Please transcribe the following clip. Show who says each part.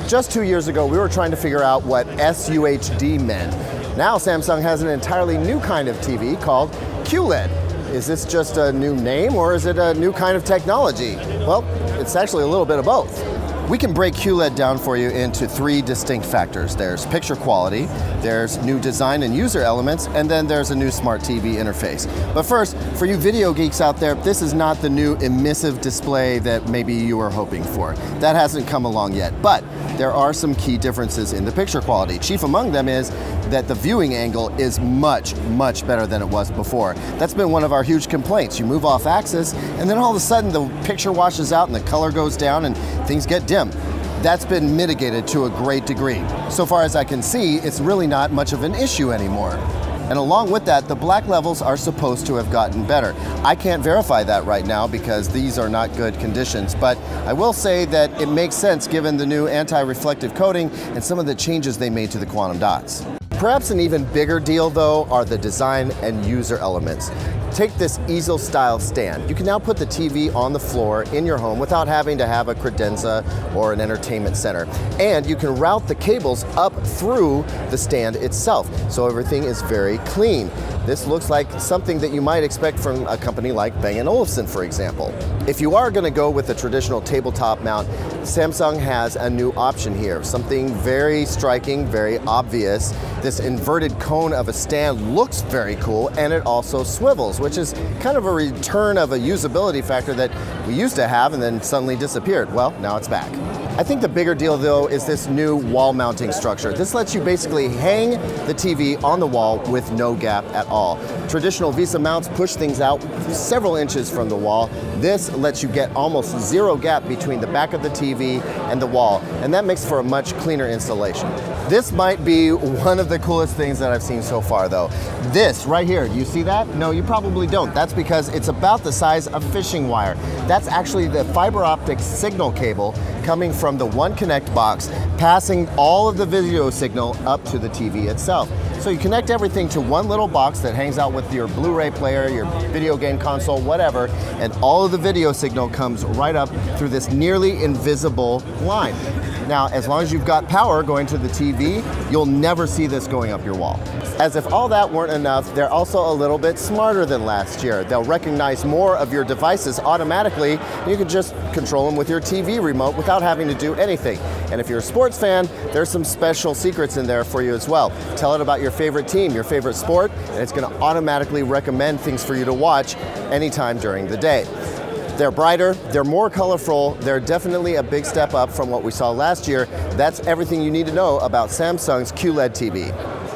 Speaker 1: Just 2 years ago, we were trying to figure out what SUHD meant. Now Samsung has an entirely new kind of TV called QLED. Is this just a new name or is it a new kind of technology? Well, it's actually a little bit of both. We can break QLED down for you into 3 distinct factors. There's picture quality, there's new design and user elements, and then there's a new smart TV interface. But first, for you video geeks out there, this is not the new emissive display that maybe you were hoping for. That hasn't come along yet, but there are some key differences in the picture quality. Chief among them is that the viewing angle is much, much better than it was before. That's been one of our huge complaints. You move off axis, and then all of a sudden the picture washes out and the color goes down and things get dim. That's been mitigated to a great degree. So far as I can see, it's really not much of an issue anymore. And along with that, the black levels are supposed to have gotten better. I can't verify that right now because these are not good conditions, but I will say that it makes sense given the new anti-reflective coating and some of the changes they made to the quantum dots. Perhaps an even bigger deal, though, are the design and user elements. Take this easel-style stand. You can now put the TV on the floor in your home without having to have a credenza or an entertainment center. And you can route the cables up through the stand itself, so everything is very clean. This looks like something that you might expect from a company like Bang & Olufsen, for example. If you are going to go with a traditional tabletop mount, Samsung has a new option here. Something very striking, very obvious. This inverted cone of a stand looks very cool, and it also swivels, which is kind of a return of a usability factor that we used to have and then suddenly disappeared. Well, now it's back. I think the bigger deal, though, is this new wall mounting structure. This lets you basically hang the TV on the wall with no gap at all. Traditional Visa mounts push things out several inches from the wall. This lets you get almost zero gap between the back of the TV and the wall, and that makes for a much cleaner installation. This might be one of the coolest things that I've seen so far, though. This right here, do you see that? No, you probably don't. That's because it's about the size of fishing wire. That's actually the fiber-optic signal cable coming from the One Connect box, passing all of the video signal up to the TV itself. So you connect everything to one little box that hangs out with your Blu-ray player, your video game console, whatever, and all of the video signal comes right up through this nearly invisible line. Now, as long as you've got power going to the TV, you'll never see this going up your wall. As if all that weren't enough, they're also a little bit smarter than last year. They'll recognize more of your devices automatically, and you can just control them with your TV remote without having to do anything. And if you're a sports fan, there's some special secrets in there for you as well. Tell it about your favorite team, your favorite sport, and it's going to automatically recommend things for you to watch anytime during the day. They're brighter, they're more colorful, they're definitely a big step up from what we saw last year. That's everything you need to know about Samsung's QLED TV.